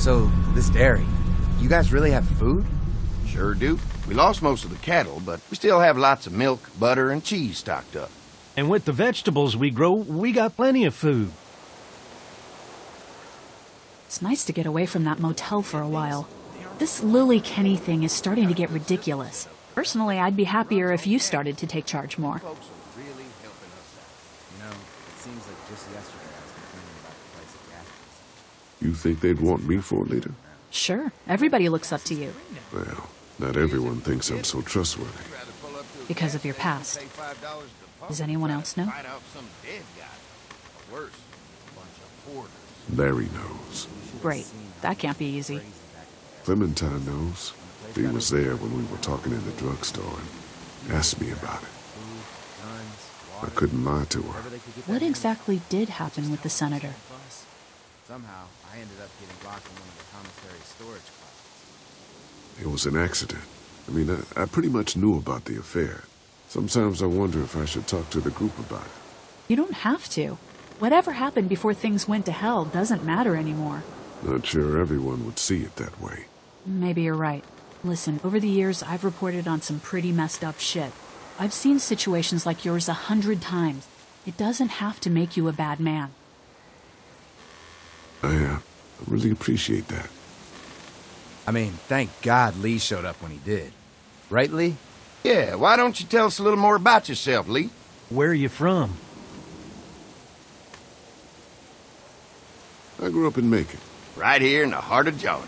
So, this dairy, you guys really have food? Sure do. We lost most of the cattle, but we still have lots of milk, butter, and cheese stocked up. And with the vegetables we grow, we got plenty of food. It's nice to get away from that motel for a while. This Lily Kenny thing is starting to get ridiculous. Personally, I'd be happier if you started to take charge more. Folks are really helping us out. You know, it seems like just yesterday I was complaining about the price of gas prices. You think they'd want me for a leader? Sure, everybody looks up to you. Well, not everyone thinks I'm so trustworthy. Because of your past. Does anyone else know? Fight out some dead guy. Or worse, a bunch of hoarders. Larry knows. Great. That can't be easy. Clementine knows. He was there when we were talking in the drugstore and asked me about it. I couldn't lie to her. What exactly did happen with the senator? Somehow, I ended up getting locked in one of the commissary storage closets. It was an accident. I mean, I pretty much knew about the affair. Sometimes I wonder if I should talk to the group about it. You don't have to. Whatever happened before things went to hell doesn't matter anymore. Not sure everyone would see it that way. Maybe you're right. Listen, over the years, I've reported on some pretty messed up shit. I've seen situations like yours 100 times. It doesn't have to make you a bad man. I really appreciate that. I mean, thank God Lee showed up when he did. Right, Lee? Yeah, why don't you tell us a little more about yourself, Lee? Where are you from? I grew up in Macon. Right here in the heart of Georgia.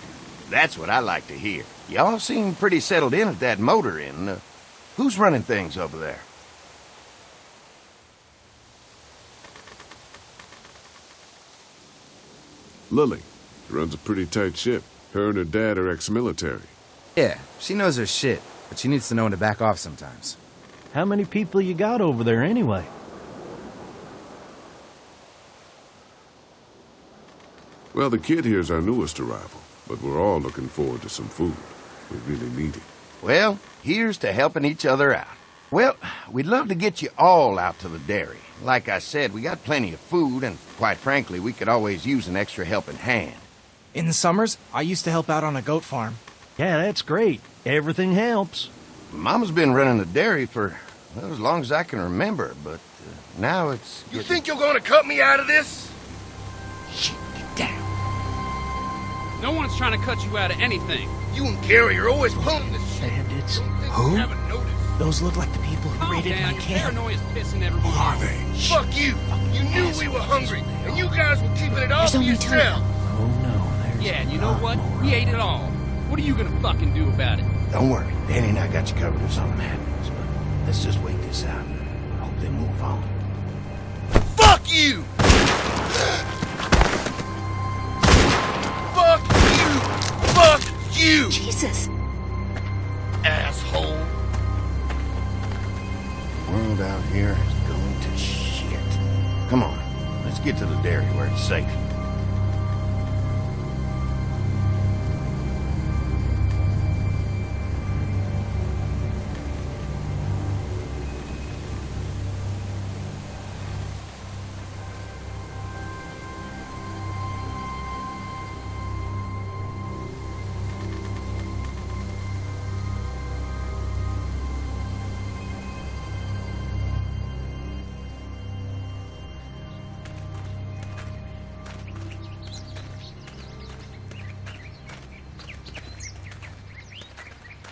That's what I like to hear. Y'all seem pretty settled in at that motor inn. Who's running things over there? Lily runs a pretty tight ship. Her and her dad are ex-military. Yeah, she knows her shit, but she needs to know when to back off sometimes. How many people you got over there anyway? Well, the kid here's our newest arrival, but we're all looking forward to some food. We really need it. Well, here's to helping each other out. Well, we'd love to get you all out to the dairy. Like I said, we got plenty of food, and quite frankly, we could always use an extra helping hand. In the summers, I used to help out on a goat farm. Yeah, that's great. Everything helps. Mama's been running the dairy for, well, as long as I can remember, but now it's... You think you're gonna cut me out of this? Shit, get down. No one's trying to cut you out of anything. You and Gary are always pulling this shit. Bandits? Who? You haven't noticed. Those look like the people who Calm raided down, my your camp. paranoia's pissing everyone Who are off. they? Fuck you. You knew we were hungry, and you guys were keeping it all There's for only two of yourself. them. Oh no, there's Yeah, and you know a lot what? more. We ate it all. What are you gonna fucking do about it? Don't worry, Danny and I got you covered if something happens, but let's just wait this out. Hope they move on. Fuck you! Fuck you! Fuck you! Jesus. Asshole! The world out here is going to shit. Come on, let's get to the dairy where it's safe.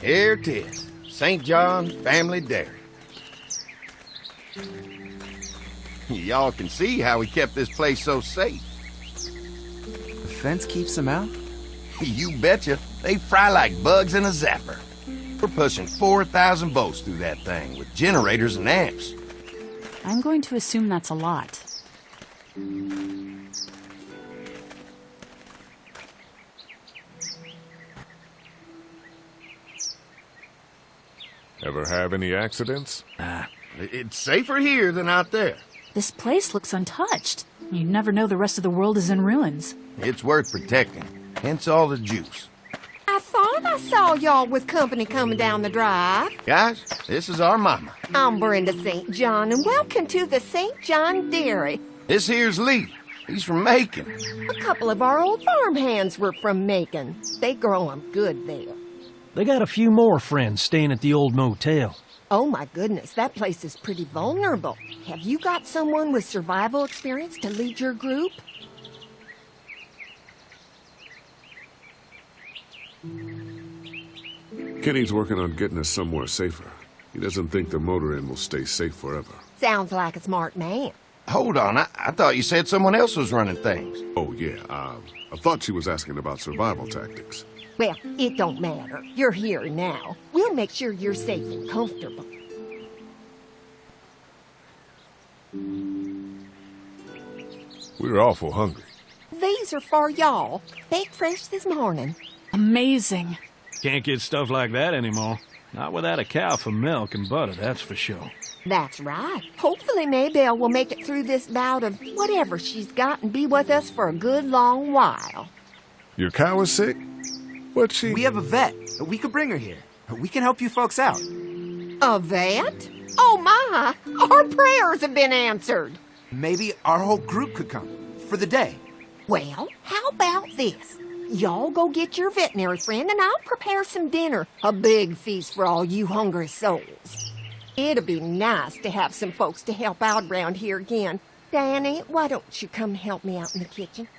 Here it is, St. John's Family Dairy. Y'all can see how we kept this place so safe. The fence keeps them out? You betcha. They fry like bugs in a zapper. We're pushing 4,000 volts through that thing with generators and amps. I'm going to assume that's a lot. Ever have any accidents? It's safer here than out there. This place looks untouched. You never know the rest of the world is in ruins. It's worth protecting, hence all the juice. I thought I saw y'all with company coming down the drive. Guys, this is our mama. I'm Brenda St. John, and welcome to the St. John Dairy. This here's Lee. He's from Macon. A couple of our old farm hands were from Macon. They grow 'em good there. They got a few more friends staying at the old motel. Oh my goodness, that place is pretty vulnerable. Have you got someone with survival experience to lead your group? Kenny's working on getting us somewhere safer. He doesn't think the motor inn will stay safe forever. Sounds like a smart man. Hold on, I thought you said someone else was running things. Oh, yeah, I thought she was asking about survival tactics. Well, it don't matter. You're here now. We'll make sure you're safe and comfortable. We're awful hungry. These are for y'all. Baked fresh this morning. Amazing. Can't get stuff like that anymore. Not without a cow for milk and butter, that's for sure. That's right. Hopefully Maybelle will make it through this bout of whatever she's got and be with us for a good long while. Your cow is sick? What's she... We have a vet. We could bring her here. We can help you folks out. A vet? Oh my! Our prayers have been answered. Maybe our whole group could come. For the day. Well, how about this? Y'all go get your veterinary friend and I'll prepare some dinner. A big feast for all you hungry souls. It'll be nice to have some folks to help out around here again. Danny, why don't you come help me out in the kitchen?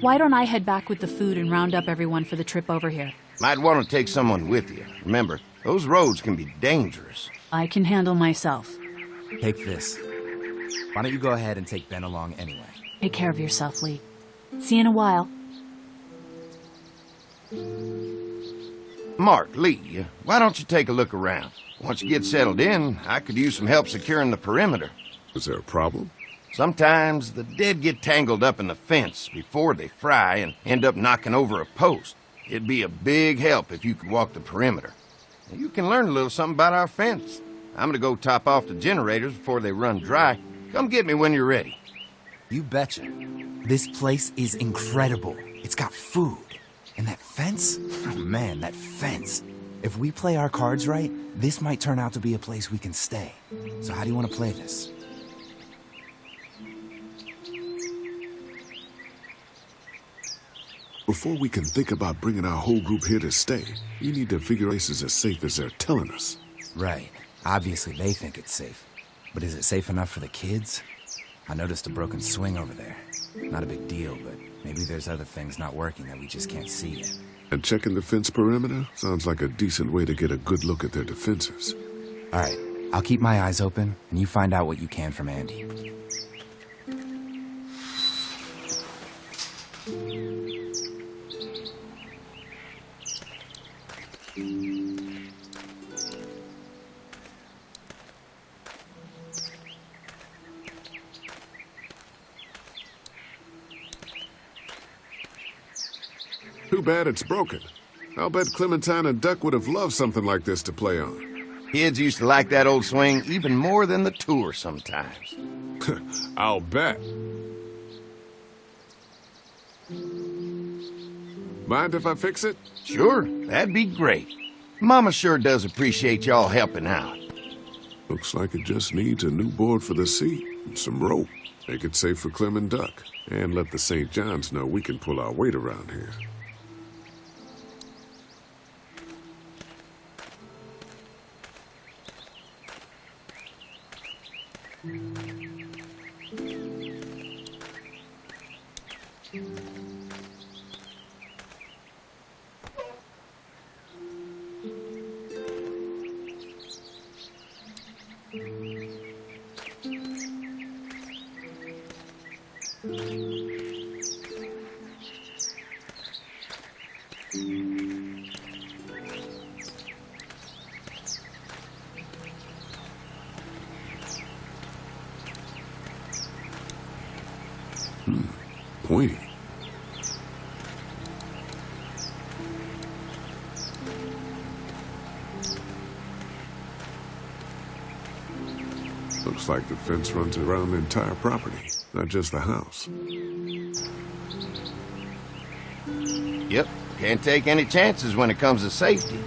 Why don't I head back with the food and round up everyone for the trip over here? Might want to take someone with you. Remember, those roads can be dangerous. I can handle myself. Take this. Why don't you go ahead and take Ben along anyway? Take care of yourself, Lee. See you in a while. Mark, Lee, why don't you take a look around? Once you get settled in, I could use some help securing the perimeter. Is there a problem? Sometimes the dead get tangled up in the fence before they fry and end up knocking over a post. It'd be a big help if you could walk the perimeter. You can learn a little something about our fence. I'm gonna go top off the generators before they run dry. Come get me when you're ready. You betcha. This place is incredible. It's got food. And that fence? Oh man, that fence. If we play our cards right, this might turn out to be a place we can stay. So how do you want to play this? Before we can think about bringing our whole group here to stay, we need to figure this is as safe as they're telling us. Right. Obviously they think it's safe. But is it safe enough for the kids? I noticed a broken swing over there. Not a big deal, but maybe there's other things not working that we just can't see yet. And checking the fence perimeter sounds like a decent way to get a good look at their defenses. All right. I'll keep my eyes open, and you find out what you can from Andy. Too bad it's broken. I'll bet Clementine and Duck would have loved something like this to play on. Kids used to like that old swing even more than the tour sometimes. I'll bet. Mind if I fix it? Sure, that'd be great. Mama sure does appreciate y'all helping out. Looks like it just needs a new board for the seat and some rope. Make it safe for Clem and Duck. And let the St. John's know we can pull our weight around here. Pointy. Looks like the fence runs around the entire property, not just the house. Yep, can't take any chances when it comes to safety.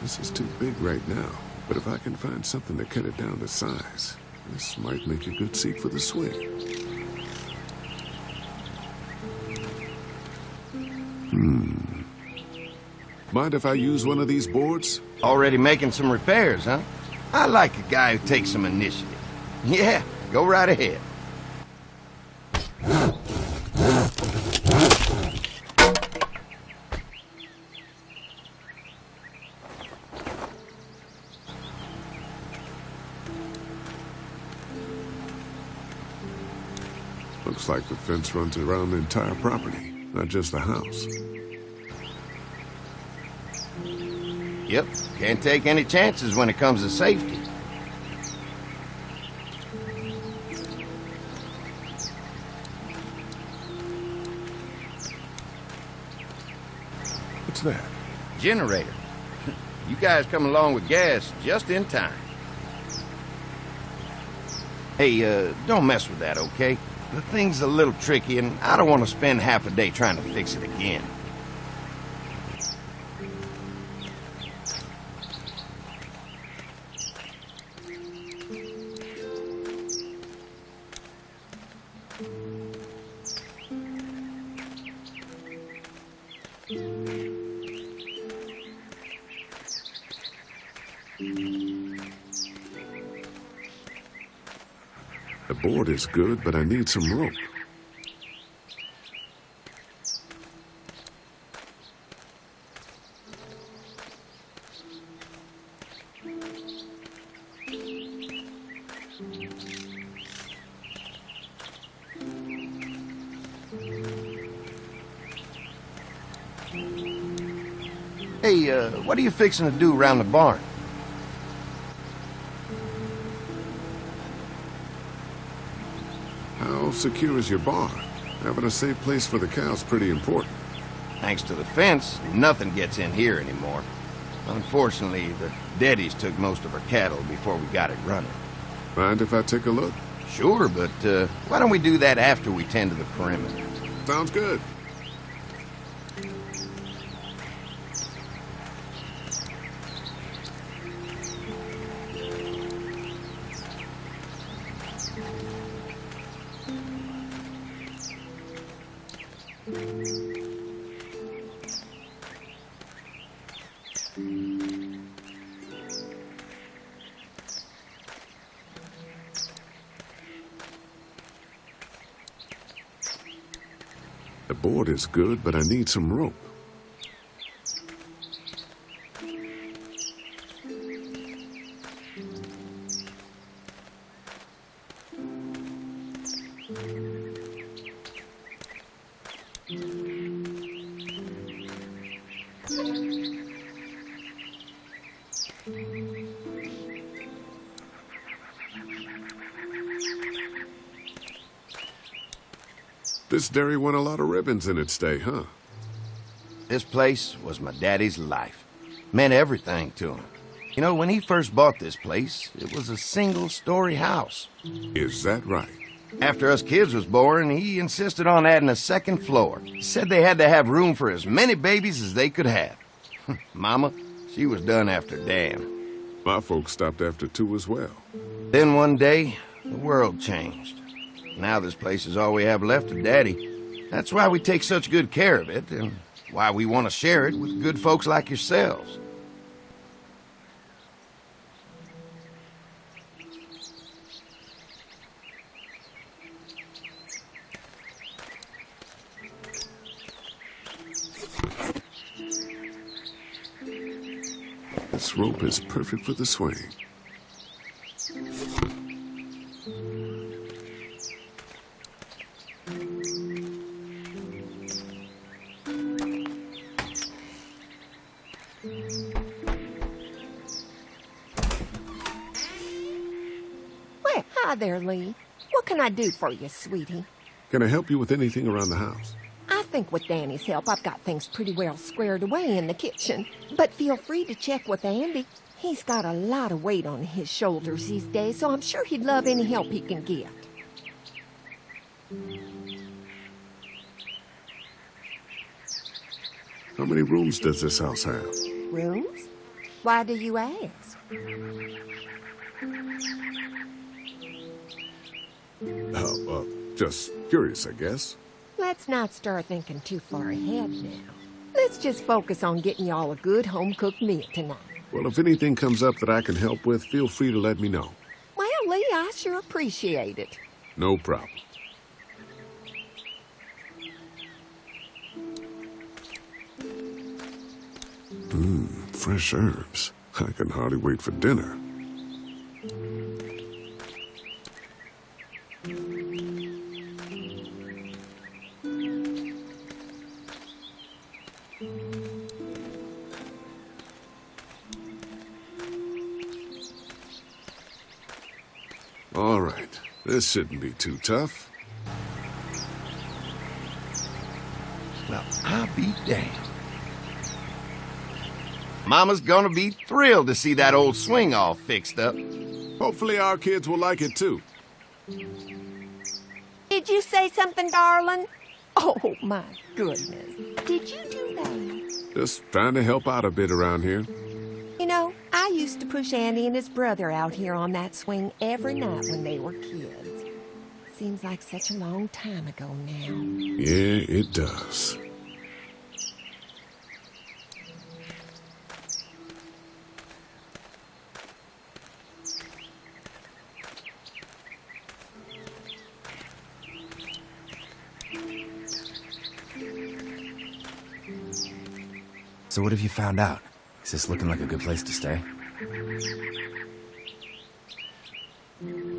This is too big right now, but if I can find something to cut it down to size, this might make a good seat for the swing. Mind if I use one of these boards? Already making some repairs, huh? I like a guy who takes some initiative. Yeah, go right ahead. Looks like the fence runs around the entire property, not just the house. Yep, can't take any chances when it comes to safety. What's that? Generator. You guys come along with gas just in time. Hey, don't mess with that, okay? The thing's a little tricky, and I don't want to spend half a day trying to fix it again. The board is good, but I need some rope. Hey, what are you fixing to do around the barn? How secure is your barn? Having a safe place for the cows pretty important. Thanks to the fence, nothing gets in here anymore. Unfortunately, the Daddies took most of our cattle before we got it running. Mind if I take a look? Sure, but why don't we do that after we tend to the perimeter? Sounds good. The board is good, but I need some rope. This dairy won a lot of ribbons in its day, huh? This place was my daddy's life. Meant everything to him. You know, when he first bought this place, it was a single-story house. Is that right? After us kids was born, he insisted on adding a second floor. He said they had to have room for as many babies as they could have. Mama, she was done after Dan. My folks stopped after 2 as well. Then one day, the world changed. Now this place is all we have left of Daddy. That's why we take such good care of it, and why we want to share it with good folks like yourselves. This rope is perfect for the swing. Well, hi there, Lee. What can I do for you, sweetie? Can I help you with anything around the house? I think with Danny's help, I've got things pretty well squared away in the kitchen. But feel free to check with Andy. He's got a lot of weight on his shoulders these days, so I'm sure he'd love any help he can get. How many rooms does this house have? Rooms? Why do you ask? Just curious, I guess. Let's not start thinking too far ahead now. Let's just focus on getting y'all a good home-cooked meal tonight. Well, if anything comes up that I can help with, feel free to let me know. Well, Lee, I sure appreciate it. No problem. Fresh herbs. I can hardly wait for dinner. All right, this shouldn't be too tough. Well, I'll be damned. Mama's gonna be thrilled to see that old swing all fixed up. Hopefully our kids will like it too. Did you say something, darling? Oh, my goodness. Did you do that? Just trying to help out a bit around here. You know, I used to push Andy and his brother out here on that swing every night when they were kids. Seems like such a long time ago now. Yeah, it does. So what have you found out? Is this looking like a good place to stay?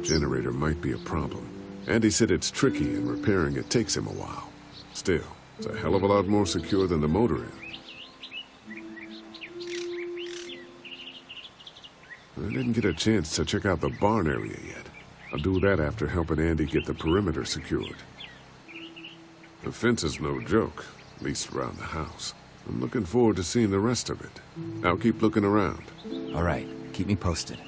Generator might be a problem. Andy said it's tricky and repairing it takes him a while. Still, it's a hell of a lot more secure than the motor inn. I didn't get a chance to check out the barn area yet. I'll do that after helping Andy get the perimeter secured. The fence is no joke, at least around the house. I'm looking forward to seeing the rest of it. I'll keep looking around. All right, keep me posted.